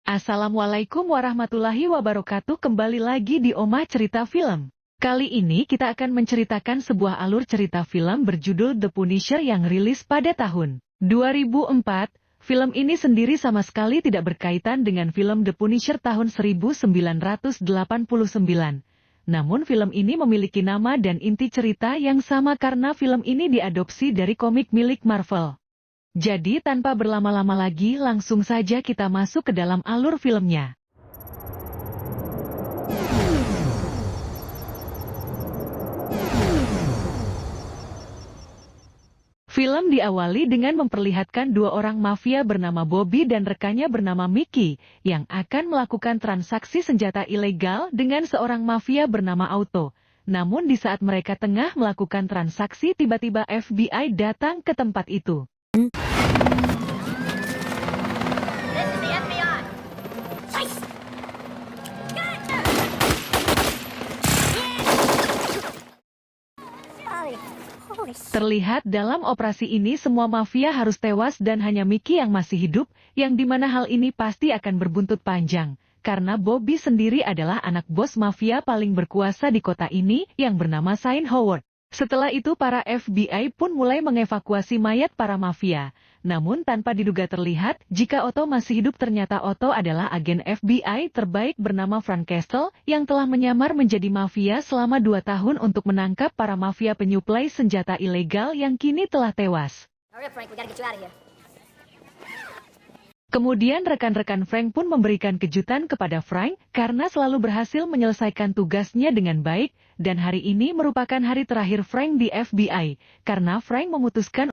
Assalamualaikum warahmatullahi wabarakatuh. Kembali lagi di Omah Cerita Film. Kali ini kita akan menceritakan sebuah alur cerita film berjudul The Punisher yang rilis pada tahun 2004. Film ini sendiri sama sekali tidak berkaitan dengan film The Punisher tahun 1989. Namun film ini memiliki nama dan inti cerita yang sama karena film ini diadopsi dari komik milik Marvel. Jadi tanpa berlama-lama lagi langsung saja kita masuk ke dalam alur filmnya. Film diawali dengan memperlihatkan dua orang mafia bernama Bobby dan rekannya bernama Mickey yang akan melakukan transaksi senjata ilegal dengan seorang mafia bernama Otto. Namun di saat mereka tengah melakukan transaksi tiba-tiba FBI datang ke tempat itu. Terlihat dalam operasi ini semua mafia harus tewas dan hanya Mickey yang masih hidup, yang dimana hal ini pasti akan berbuntut panjang, karena Bobby sendiri adalah anak bos mafia paling berkuasa di kota ini yang bernama Saint Howard. Setelah itu para FBI pun mulai mengevakuasi mayat para mafia. Namun tanpa diduga terlihat, jika Otto masih hidup ternyata Otto adalah agen FBI terbaik bernama Frank Castle yang telah menyamar menjadi mafia selama 2 tahun untuk menangkap para mafia penyuplai senjata ilegal yang kini telah tewas. Kemudian rekan-rekan Frank pun memberikan kejutan kepada Frank karena selalu berhasil menyelesaikan tugasnya dengan baik, dan hari ini merupakan hari terakhir Frank di FBI, karena Frank memutuskan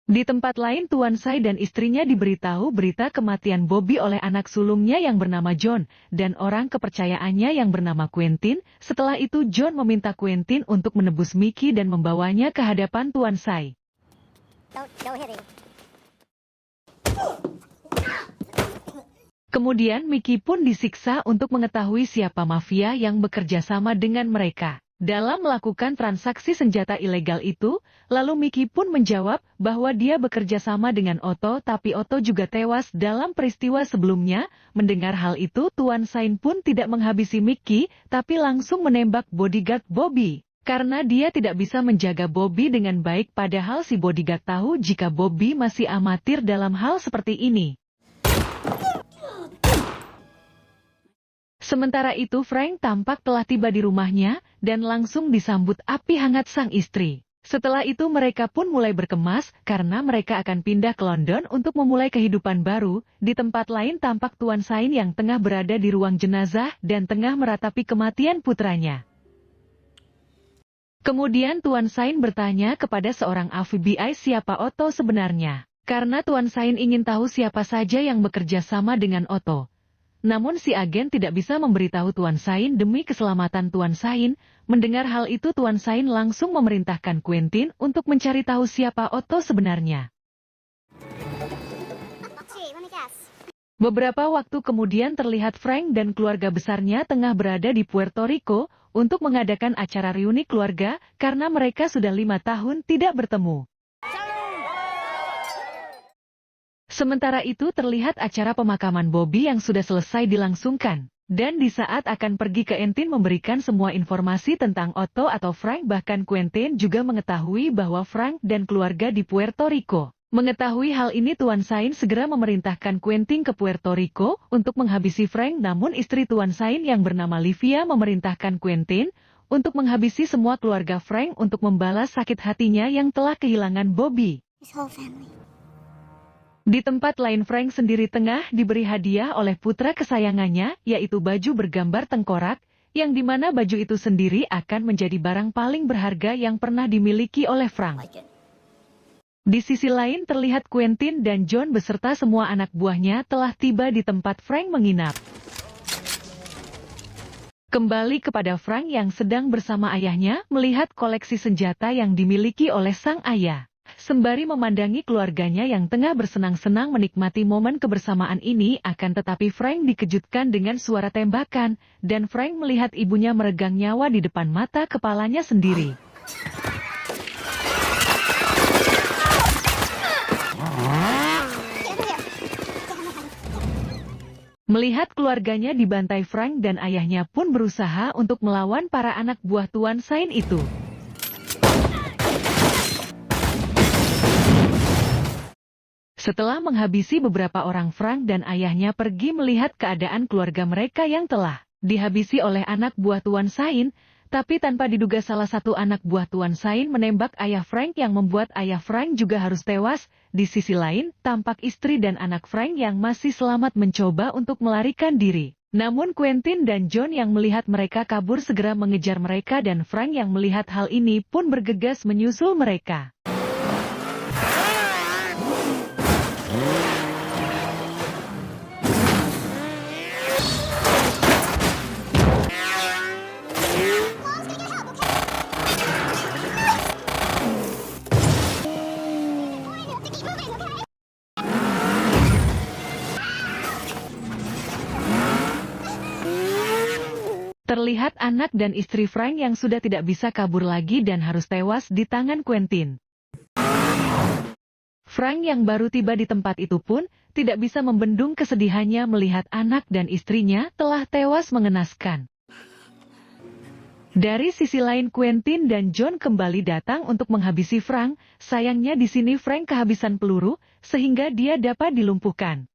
Di tempat lain Tuan Sai dan istrinya diberitahu berita kematian Bobby oleh anak sulungnya yang bernama John, dan orang kepercayaannya yang bernama Quentin. Setelah itu John meminta Quentin untuk menebus Mickey dan membawanya ke hadapan Tuan Sai. Kemudian Mickey pun disiksa untuk mengetahui siapa mafia yang bekerja sama dengan mereka dalam melakukan transaksi senjata ilegal itu. Lalu Mickey pun menjawab bahwa dia bekerja sama dengan Otto, tapi Otto juga tewas dalam peristiwa sebelumnya. Mendengar hal itu Tuan Sain pun tidak menghabisi Mickey, tapi langsung menembak bodyguard Bobby. Karena dia tidak bisa menjaga Bobby dengan baik, padahal si bodyguard tahu jika Bobby masih amatir dalam hal seperti ini. Sementara itu Frank tampak telah tiba di rumahnya, dan langsung disambut api hangat sang istri. Setelah itu mereka pun mulai berkemas, karena mereka akan pindah ke London untuk memulai kehidupan baru. Di tempat lain tampak Tuan Sain yang tengah berada di ruang jenazah, dan tengah meratapi kematian putranya. Kemudian Tuan Sain bertanya kepada seorang FBI siapa Otto sebenarnya. Karena Tuan Sain ingin tahu siapa saja yang bekerja sama dengan Otto. Namun si agen tidak bisa memberitahu Tuan Sain demi keselamatan Tuan Sain. Mendengar hal itu Tuan Sain langsung memerintahkan Quentin untuk mencari tahu siapa Otto sebenarnya. Beberapa waktu kemudian terlihat Frank dan keluarga besarnya tengah berada di Puerto Rico untuk mengadakan acara reuni keluarga karena mereka sudah 5 tahun tidak bertemu. Sementara itu terlihat acara pemakaman Bobby yang sudah selesai dilangsungkan. Dan di saat akan pergi ke Quentin memberikan semua informasi tentang Otto atau Frank, bahkan Quentin juga mengetahui bahwa Frank dan keluarga di Puerto Rico. Mengetahui hal ini Tuan Sain segera memerintahkan Quentin ke Puerto Rico untuk menghabisi Frank, namun istri Tuan Sain yang bernama Livia memerintahkan Quentin untuk menghabisi semua keluarga Frank untuk membalas sakit hatinya yang telah kehilangan Bobby. Di tempat lain Frank sendiri tengah diberi hadiah oleh putra kesayangannya, yaitu baju bergambar tengkorak, yang dimana baju itu sendiri akan menjadi barang paling berharga yang pernah dimiliki oleh Frank. Di sisi lain terlihat Quentin dan John beserta semua anak buahnya telah tiba di tempat Frank menginap. Kembali kepada Frank yang sedang bersama ayahnya melihat koleksi senjata yang dimiliki oleh sang ayah. Sembari memandangi keluarganya yang tengah bersenang-senang menikmati momen kebersamaan ini, akan tetapi Frank dikejutkan dengan suara tembakan, dan Frank melihat ibunya meregang nyawa di depan mata kepalanya sendiri. Melihat keluarganya dibantai, Frank dan ayahnya pun berusaha untuk melawan para anak buah Tuan Sain itu. Setelah menghabisi beberapa orang, Frank dan ayahnya pergi melihat keadaan keluarga mereka yang telah dihabisi oleh anak buah Tuan Sain, tapi tanpa diduga salah satu anak buah Tuan Sain menembak ayah Frank yang membuat ayah Frank juga harus tewas. Di sisi lain, tampak istri dan anak Frank yang masih selamat mencoba untuk melarikan diri. Namun Quentin dan John yang melihat mereka kabur segera mengejar mereka dan Frank yang melihat hal ini pun bergegas menyusul mereka. Terlihat anak dan istri Frank yang sudah tidak bisa kabur lagi dan harus tewas di tangan Quentin. Frank yang baru tiba di tempat itu pun tidak bisa membendung kesedihannya melihat anak dan istrinya telah tewas mengenaskan. Dari sisi lain, Quentin dan John kembali datang untuk menghabisi Frank. Sayangnya di sini Frank kehabisan peluru sehingga dia dapat dilumpuhkan.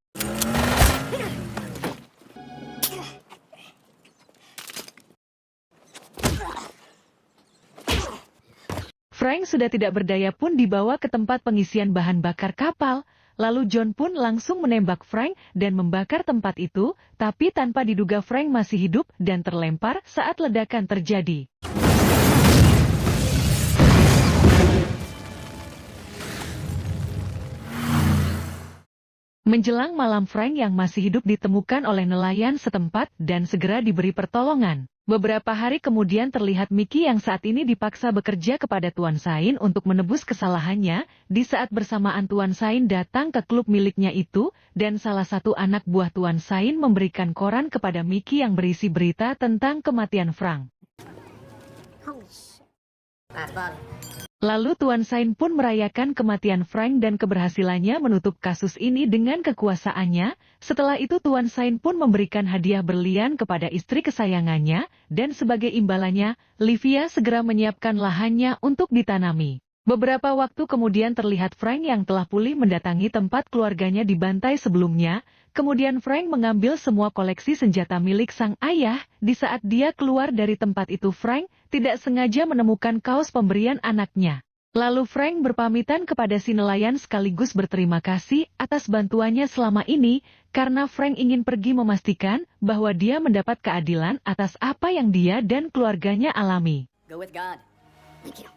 Frank sudah tidak berdaya pun dibawa ke tempat pengisian bahan bakar kapal, lalu John pun langsung menembak Frank dan membakar tempat itu, tapi tanpa diduga Frank masih hidup dan terlempar saat ledakan terjadi. Menjelang malam, Frank yang masih hidup ditemukan oleh nelayan setempat dan segera diberi pertolongan. Beberapa hari kemudian terlihat Mickey yang saat ini dipaksa bekerja kepada Tuan Sain untuk menebus kesalahannya. Di saat bersamaan Tuan Sain datang ke klub miliknya itu, dan salah satu anak buah Tuan Sain memberikan koran kepada Mickey yang berisi berita tentang kematian Frank. Lalu Tuan Sain pun merayakan kematian Frank dan keberhasilannya menutup kasus ini dengan kekuasaannya. Setelah itu Tuan Sain pun memberikan hadiah berlian kepada istri kesayangannya, dan sebagai imbalannya, Livia segera menyiapkan lahannya untuk ditanami. Beberapa waktu kemudian terlihat Frank yang telah pulih mendatangi tempat keluarganya dibantai sebelumnya. Kemudian Frank mengambil semua koleksi senjata milik sang ayah. Di saat dia keluar dari tempat itu, Frank tidak sengaja menemukan kaos pemberian anaknya. Lalu Frank berpamitan kepada si nelayan sekaligus berterima kasih atas bantuannya selama ini, karena Frank ingin pergi memastikan bahwa dia mendapat keadilan atas apa yang dia dan keluarganya alami. Go with God. Thank you.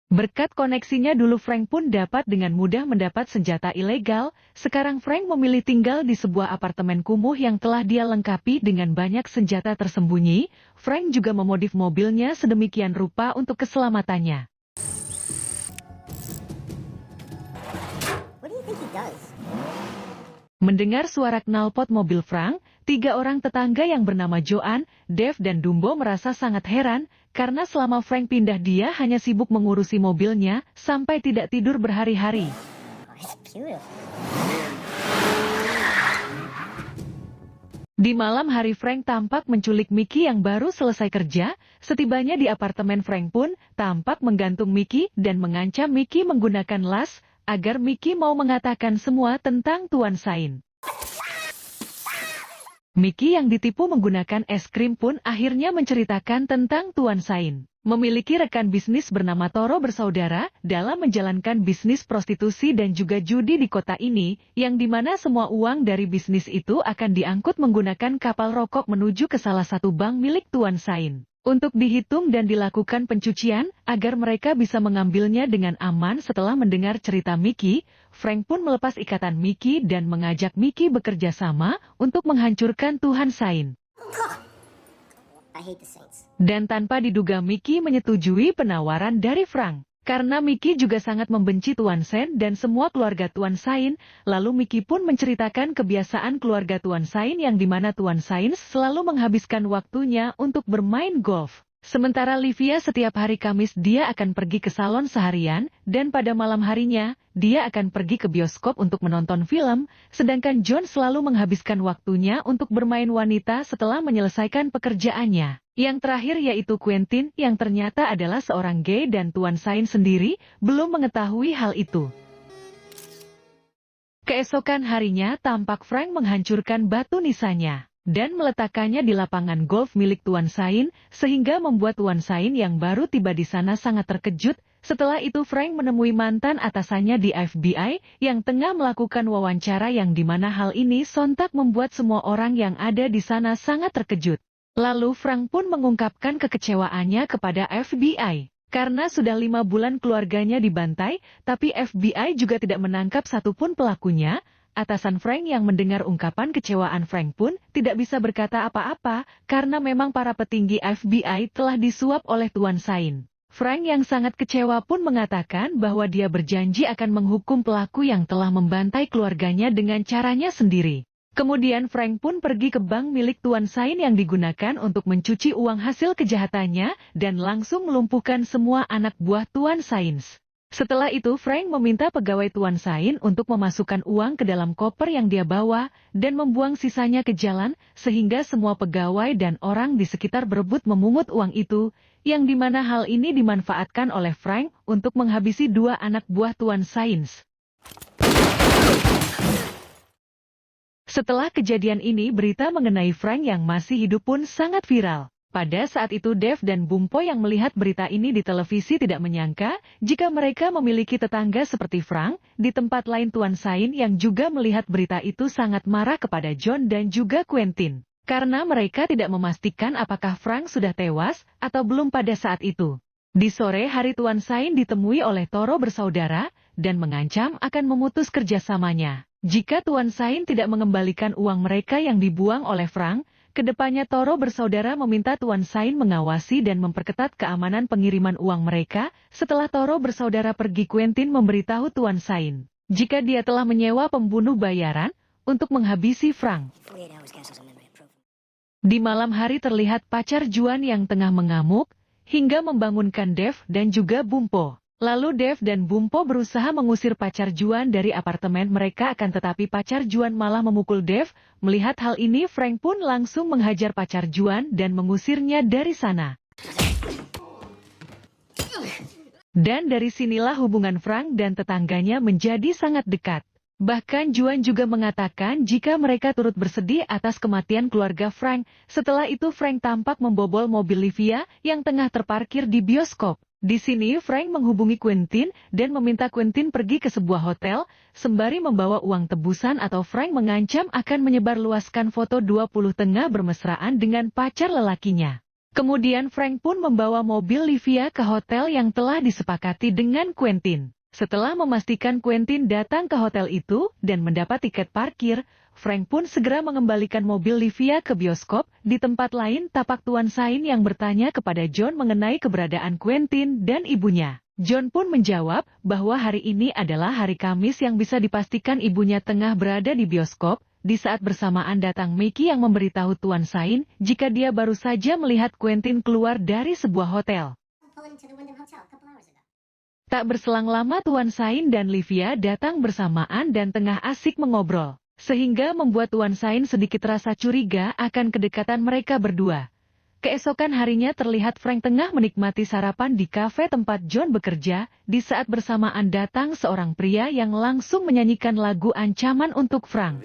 Berkat koneksinya dulu, Frank pun dapat dengan mudah mendapat senjata ilegal. Sekarang Frank memilih tinggal di sebuah apartemen kumuh yang telah dia lengkapi dengan banyak senjata tersembunyi. Frank juga memodif mobilnya sedemikian rupa untuk keselamatannya. What do you think he does? Mendengar suara knalpot mobil Frank, 3 orang tetangga yang bernama Joan, Dave dan Dumbo merasa sangat heran, karena selama Frank pindah dia hanya sibuk mengurusi mobilnya, sampai tidak tidur berhari-hari. Oh, it's beautiful. Di malam hari Frank tampak menculik Mickey yang baru selesai kerja. Setibanya di apartemen, Frank pun tampak menggantung Mickey dan mengancam Mickey menggunakan las, agar Mickey mau mengatakan semua tentang Tuan Sain. Mickey yang ditipu menggunakan es krim pun akhirnya menceritakan tentang Tuan Sain. Memiliki rekan bisnis bernama Toro bersaudara dalam menjalankan bisnis prostitusi dan juga judi di kota ini, yang dimana semua uang dari bisnis itu akan diangkut menggunakan kapal rokok menuju ke salah satu bank milik Tuan Sain. Untuk dihitung dan dilakukan pencucian, agar mereka bisa mengambilnya dengan aman. Setelah mendengar cerita Mickey, Frank pun melepas ikatan Mickey dan mengajak Mickey bekerja sama untuk menghancurkan Tuan Sain. I hate the Saints. Dan tanpa diduga Mickey menyetujui penawaran dari Frank. Karena Mickey juga sangat membenci Tuan Sain dan semua keluarga Tuan Sain, lalu Mickey pun menceritakan kebiasaan keluarga Tuan Sain yang dimana Tuan Sain selalu menghabiskan waktunya untuk bermain golf. Sementara Livia setiap hari Kamis dia akan pergi ke salon seharian, dan pada malam harinya, dia akan pergi ke bioskop untuk menonton film, sedangkan John selalu menghabiskan waktunya untuk bermain wanita setelah menyelesaikan pekerjaannya. Yang terakhir yaitu Quentin, yang ternyata adalah seorang gay dan Tuan Sain sendiri, belum mengetahui hal itu. Keesokan harinya tampak Frank menghancurkan batu nisannya dan meletakkannya di lapangan golf milik Tuan Sain, sehingga membuat Tuan Sain yang baru tiba di sana sangat terkejut. Setelah itu Frank menemui mantan atasannya di FBI yang tengah melakukan wawancara, yang dimana hal ini sontak membuat semua orang yang ada di sana sangat terkejut. Lalu Frank pun mengungkapkan kekecewaannya kepada FBI. Karena sudah 5 bulan keluarganya dibantai, tapi FBI juga tidak menangkap satupun pelakunya. Atasan Frank yang mendengar ungkapan kecewaan Frank pun tidak bisa berkata apa-apa, karena memang para petinggi FBI telah disuap oleh Tuan Sain. Frank yang sangat kecewa pun mengatakan bahwa dia berjanji akan menghukum pelaku yang telah membantai keluarganya dengan caranya sendiri. Kemudian Frank pun pergi ke bank milik Tuan Sain yang digunakan untuk mencuci uang hasil kejahatannya dan langsung melumpuhkan semua anak buah Tuan Sain. Setelah itu Frank meminta pegawai Tuan Sain untuk memasukkan uang ke dalam koper yang dia bawa dan membuang sisanya ke jalan, sehingga semua pegawai dan orang di sekitar berebut memungut uang itu, yang dimana hal ini dimanfaatkan oleh Frank untuk menghabisi 2 anak buah Tuan Sain. Setelah kejadian ini, berita mengenai Frank yang masih hidup pun sangat viral. Pada saat itu Dave dan Bumpo yang melihat berita ini di televisi tidak menyangka jika mereka memiliki tetangga seperti Frank. Di tempat lain Tuan Sain yang juga melihat berita itu sangat marah kepada John dan juga Quentin. Karena mereka tidak memastikan apakah Frank sudah tewas atau belum pada saat itu. Di sore hari Tuan Sain ditemui oleh Toro bersaudara dan mengancam akan memutus kerjasamanya. Jika Tuan Sain tidak mengembalikan uang mereka yang dibuang oleh Frank, kedepannya Toro bersaudara meminta Tuan Sain mengawasi dan memperketat keamanan pengiriman uang mereka. Setelah Toro bersaudara pergi, Quentin memberitahu Tuan Sain jika dia telah menyewa pembunuh bayaran untuk menghabisi Frank. Di malam hari terlihat pacar Juan yang tengah mengamuk hingga membangunkan Dave dan juga Bumpo. Lalu Dave dan Bumpo berusaha mengusir pacar Juan dari apartemen mereka, akan tetapi pacar Juan malah memukul Dave. Melihat hal ini Frank pun langsung menghajar pacar Juan dan mengusirnya dari sana. Dan dari sinilah hubungan Frank dan tetangganya menjadi sangat dekat. Bahkan Juan juga mengatakan jika mereka turut bersedih atas kematian keluarga Frank. Setelah itu Frank tampak membobol mobil Livia yang tengah terparkir di bioskop. Di sini Frank menghubungi Quentin dan meminta Quentin pergi ke sebuah hotel, sembari membawa uang tebusan atau Frank mengancam akan menyebarluaskan foto 20 tengah bermesraan dengan pacar lelakinya. Kemudian Frank pun membawa mobil Livia ke hotel yang telah disepakati dengan Quentin. Setelah memastikan Quentin datang ke hotel itu dan mendapat tiket parkir, Frank pun segera mengembalikan mobil Livia ke bioskop. Di tempat lain tapak Tuan Sain yang bertanya kepada John mengenai keberadaan Quentin dan ibunya. John pun menjawab bahwa hari ini adalah hari Kamis yang bisa dipastikan ibunya tengah berada di bioskop. Di saat bersamaan datang Mickey yang memberitahu Tuan Sain jika dia baru saja melihat Quentin keluar dari sebuah hotel. Tak berselang lama Tuan Sain dan Livia datang bersamaan dan tengah asik mengobrol, sehingga membuat Tuan Sain sedikit rasa curiga akan kedekatan mereka berdua. Keesokan harinya terlihat Frank tengah menikmati sarapan di kafe tempat John bekerja. Di saat bersamaan datang seorang pria yang langsung menyanyikan lagu ancaman untuk Frank.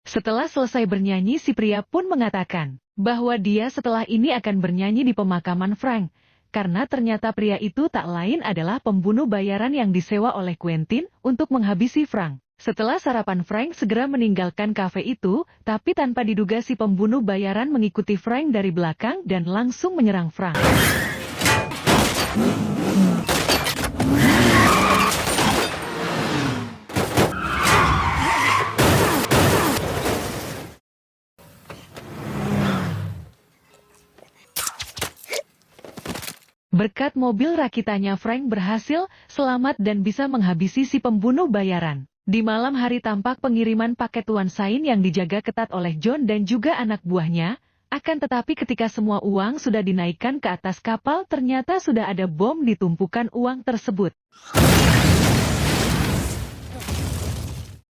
Setelah selesai bernyanyi, si pria pun mengatakan bahwa dia setelah ini akan bernyanyi di pemakaman Frank, karena ternyata pria itu tak lain adalah pembunuh bayaran yang disewa oleh Quentin untuk menghabisi Frank. Setelah sarapan, Frank segera meninggalkan kafe itu, tapi tanpa diduga si pembunuh bayaran mengikuti Frank dari belakang dan langsung menyerang Frank. Berkat mobil rakitannya Frank berhasil selamat dan bisa menghabisi si pembunuh bayaran. Di malam hari tampak pengiriman paket Tuan Sain yang dijaga ketat oleh John dan juga anak buahnya. Akan tetapi ketika semua uang sudah dinaikkan ke atas kapal, ternyata sudah ada bom di tumpukan uang tersebut.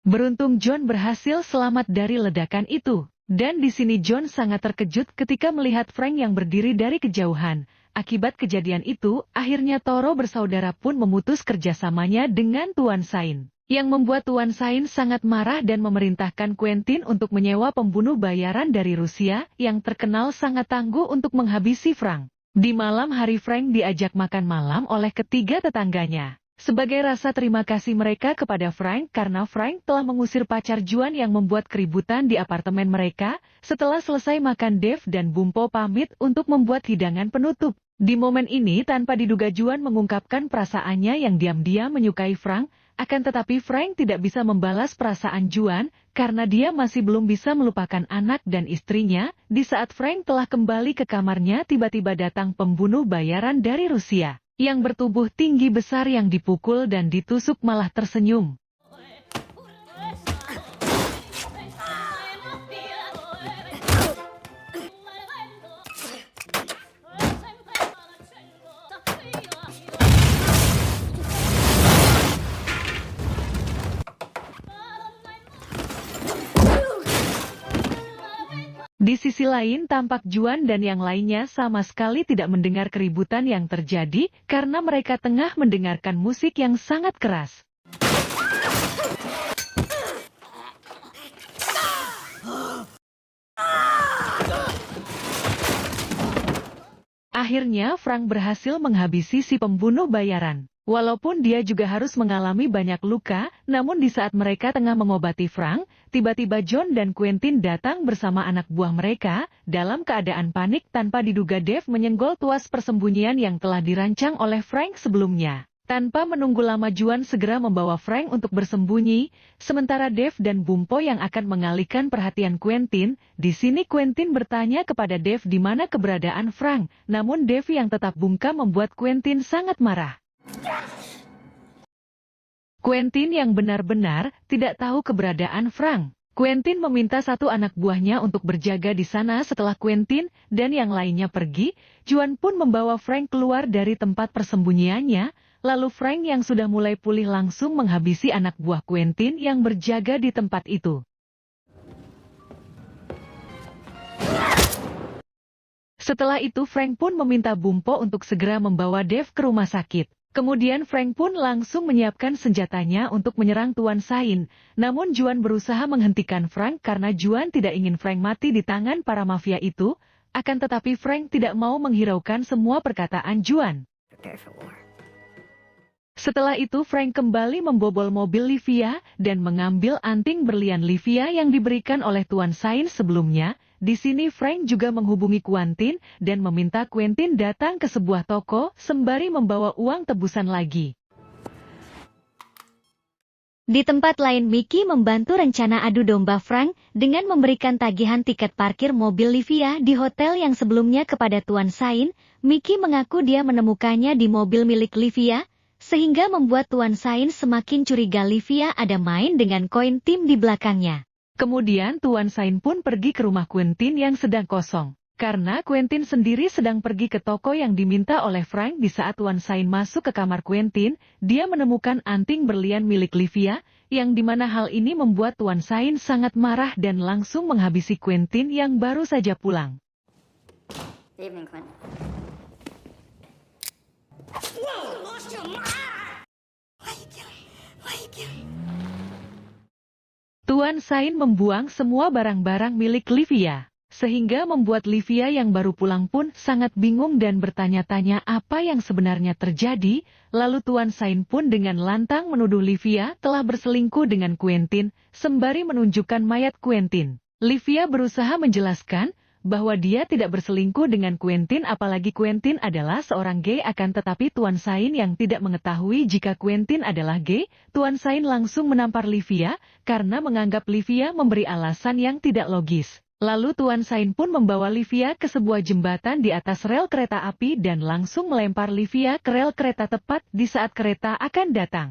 Beruntung John berhasil selamat dari ledakan itu. Dan di sini John sangat terkejut ketika melihat Frank yang berdiri dari kejauhan. Akibat kejadian itu, akhirnya Toro bersaudara pun memutus kerjasamanya dengan Tuan Sain. Yang membuat Tuan Sain sangat marah dan memerintahkan Quentin untuk menyewa pembunuh bayaran dari Rusia yang terkenal sangat tangguh untuk menghabisi Frank. Di malam hari Frank diajak makan malam oleh ketiga tetangganya. Sebagai rasa terima kasih mereka kepada Frank karena Frank telah mengusir pacar Juan yang membuat keributan di apartemen mereka, setelah selesai makan Dave dan Bumpo pamit untuk membuat hidangan penutup. Di momen ini tanpa diduga Juan mengungkapkan perasaannya yang diam-diam menyukai Frank, akan tetapi Frank tidak bisa membalas perasaan Juan karena dia masih belum bisa melupakan anak dan istrinya. Di saat Frank telah kembali ke kamarnya, tiba-tiba datang pembunuh bayaran dari Rusia yang bertubuh tinggi besar yang dipukul dan ditusuk malah tersenyum. Di sisi lain tampak Juan dan yang lainnya sama sekali tidak mendengar keributan yang terjadi karena mereka tengah mendengarkan musik yang sangat keras. Akhirnya Frank berhasil menghabisi si pembunuh bayaran. Walaupun dia juga harus mengalami banyak luka, namun di saat mereka tengah mengobati Frank, tiba-tiba John dan Quentin datang bersama anak buah mereka. Dalam keadaan panik tanpa diduga Dave menyenggol tuas persembunyian yang telah dirancang oleh Frank sebelumnya. Tanpa menunggu lama Juan segera membawa Frank untuk bersembunyi, sementara Dave dan Bumpo yang akan mengalihkan perhatian Quentin. Di sini Quentin bertanya kepada Dave di mana keberadaan Frank, namun Dave yang tetap bungkam membuat Quentin sangat marah. Quentin yang benar-benar tidak tahu keberadaan Frank. Quentin meminta satu anak buahnya untuk berjaga di sana. Setelah Quentin dan yang lainnya pergi, Juan pun membawa Frank keluar dari tempat persembunyiannya. Lalu Frank yang sudah mulai pulih langsung menghabisi anak buah Quentin yang berjaga di tempat itu. Setelah itu Frank pun meminta Bumpo untuk segera membawa Dave ke rumah sakit. Kemudian Frank pun langsung menyiapkan senjatanya untuk menyerang Tuan Sain. Namun Juan berusaha menghentikan Frank karena Juan tidak ingin Frank mati di tangan para mafia itu. Akan tetapi Frank tidak mau menghiraukan semua perkataan Juan. Setelah itu Frank kembali membobol mobil Livia dan mengambil anting berlian Livia yang diberikan oleh Tuan Sain sebelumnya. Di sini Frank juga menghubungi Quentin dan meminta Quentin datang ke sebuah toko sembari membawa uang tebusan lagi. Di tempat lain Mickey membantu rencana adu domba Frank dengan memberikan tagihan tiket parkir mobil Livia di hotel yang sebelumnya kepada Tuan Sain. Mickey mengaku dia menemukannya di mobil milik Livia, sehingga membuat Tuan Sain semakin curiga Livia ada main dengan koin tim di belakangnya. Kemudian Tuan Sain pun pergi ke rumah Quentin yang sedang kosong. Karena Quentin sendiri sedang pergi ke toko yang diminta oleh Frank. Di saat Tuan Sain masuk ke kamar Quentin, dia menemukan anting berlian milik Livia, yang dimana hal ini membuat Tuan Sain sangat marah dan langsung menghabisi Quentin yang baru saja pulang. Evening, Quentin. Tuan Sain membuang semua barang-barang milik Livia, sehingga membuat Livia yang baru pulang pun sangat bingung dan bertanya-tanya apa yang sebenarnya terjadi. Lalu Tuan Sain pun dengan lantang menuduh Livia telah berselingkuh dengan Quentin, sembari menunjukkan mayat Quentin. Livia berusaha menjelaskan bahwa dia tidak berselingkuh dengan Quentin, apalagi Quentin adalah seorang gay. Akan tetapi Tuan Sain yang tidak mengetahui jika Quentin adalah gay, Tuan Sain langsung menampar Livia karena menganggap Livia memberi alasan yang tidak logis. Lalu Tuan Sain pun membawa Livia ke sebuah jembatan di atas rel kereta api dan langsung melempar Livia ke rel kereta tepat di saat kereta akan datang.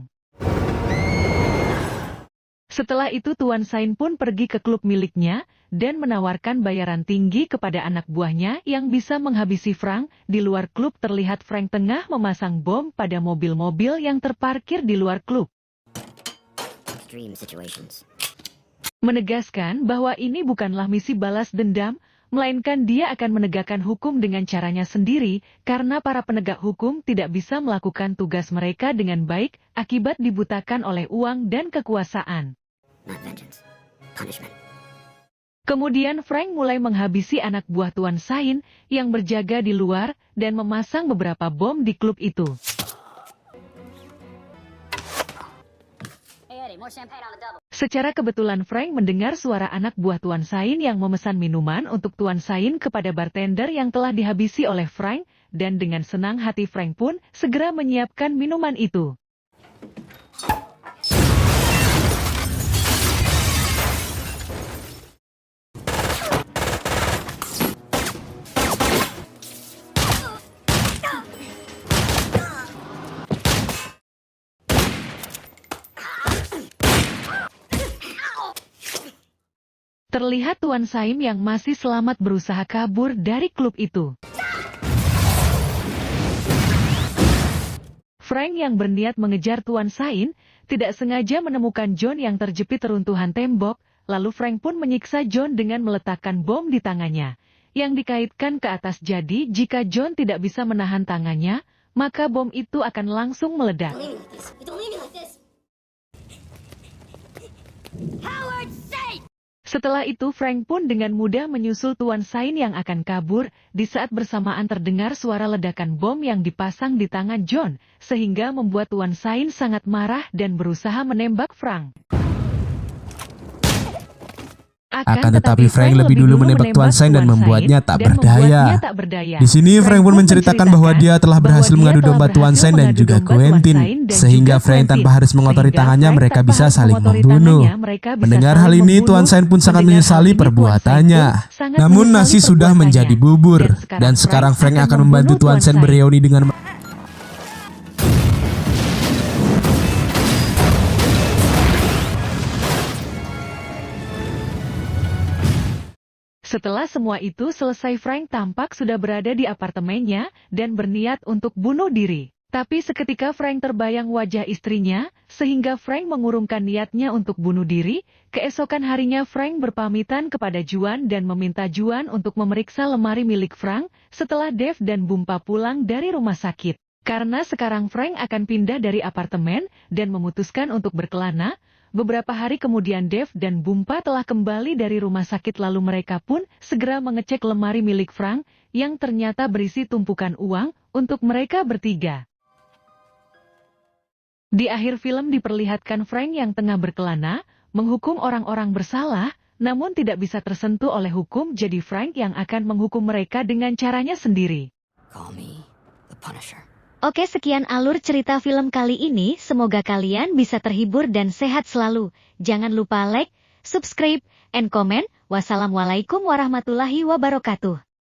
Setelah itu Tuan Sain pun pergi ke klub miliknya dan menawarkan bayaran tinggi kepada anak buahnya yang bisa menghabisi Frank. Di luar klub terlihat Frank tengah memasang bom pada mobil-mobil yang terparkir di luar klub. Extreme situations. Menegaskan bahwa ini bukanlah misi balas dendam, melainkan dia akan menegakkan hukum dengan caranya sendiri karena para penegak hukum tidak bisa melakukan tugas mereka dengan baik akibat dibutakan oleh uang dan kekuasaan. Not vengeance. Punishment. Kemudian Frank mulai menghabisi anak buah Tuan Sain yang berjaga di luar dan memasang beberapa bom di klub itu. Hey Eddie, more champagne on the double. Secara kebetulan Frank mendengar suara anak buah Tuan Sain yang memesan minuman untuk Tuan Sain kepada bartender yang telah dihabisi oleh Frank, dan dengan senang hati Frank pun segera menyiapkan minuman itu. Terlihat Tuan Sain yang masih selamat berusaha kabur dari klub itu. Frank yang berniat mengejar Tuan Sain, tidak sengaja menemukan John yang terjepit reruntuhan tembok, lalu Frank pun menyiksa John dengan meletakkan bom di tangannya, yang dikaitkan ke atas. Jadi jika John tidak bisa menahan tangannya, maka bom itu akan langsung meledak. Don't leave me like this. Howard, say! Setelah itu Frank pun dengan mudah menyusul Tuan Sain yang akan kabur, di saat bersamaan terdengar suara ledakan bom yang dipasang di tangan John, sehingga membuat Tuan Sain sangat marah dan berusaha menembak Frank. Akan tetapi Frank lebih dulu menembak Tuan Sain dan membuatnya tak berdaya. Di sini Frank pun menceritakan bahwa dia telah berhasil mengadu domba Tuan Sain dan juga Quentin, sehingga Frank tanpa harus mengotori tangannya mereka bisa saling membunuh. Mendengar hal ini Tuan Sain pun sangat menyesali perbuatannya. Namun nasi sudah menjadi bubur, dan sekarang Frank akan membantu Tuan Sain bereuni dengan Setelah semua itu selesai, Frank tampak sudah berada di apartemennya dan berniat untuk bunuh diri. Tapi seketika Frank terbayang wajah istrinya, sehingga Frank mengurungkan niatnya untuk bunuh diri. Keesokan harinya Frank berpamitan kepada Juan dan meminta Juan untuk memeriksa lemari milik Frank setelah Dave dan Bumpa pulang dari rumah sakit. Karena sekarang Frank akan pindah dari apartemen dan memutuskan untuk berkelana, beberapa hari kemudian Dave dan Bumpa telah kembali dari rumah sakit, lalu mereka pun segera mengecek lemari milik Frank yang ternyata berisi tumpukan uang untuk mereka bertiga. Di akhir film diperlihatkan Frank yang tengah berkelana, menghukum orang-orang bersalah, namun tidak bisa tersentuh oleh hukum, jadi Frank yang akan menghukum mereka dengan caranya sendiri. Call me the Punisher. Oke, sekian alur cerita film kali ini. Semoga kalian bisa terhibur dan sehat selalu. Jangan lupa like, subscribe, and comment. Wassalamualaikum warahmatullahi wabarakatuh.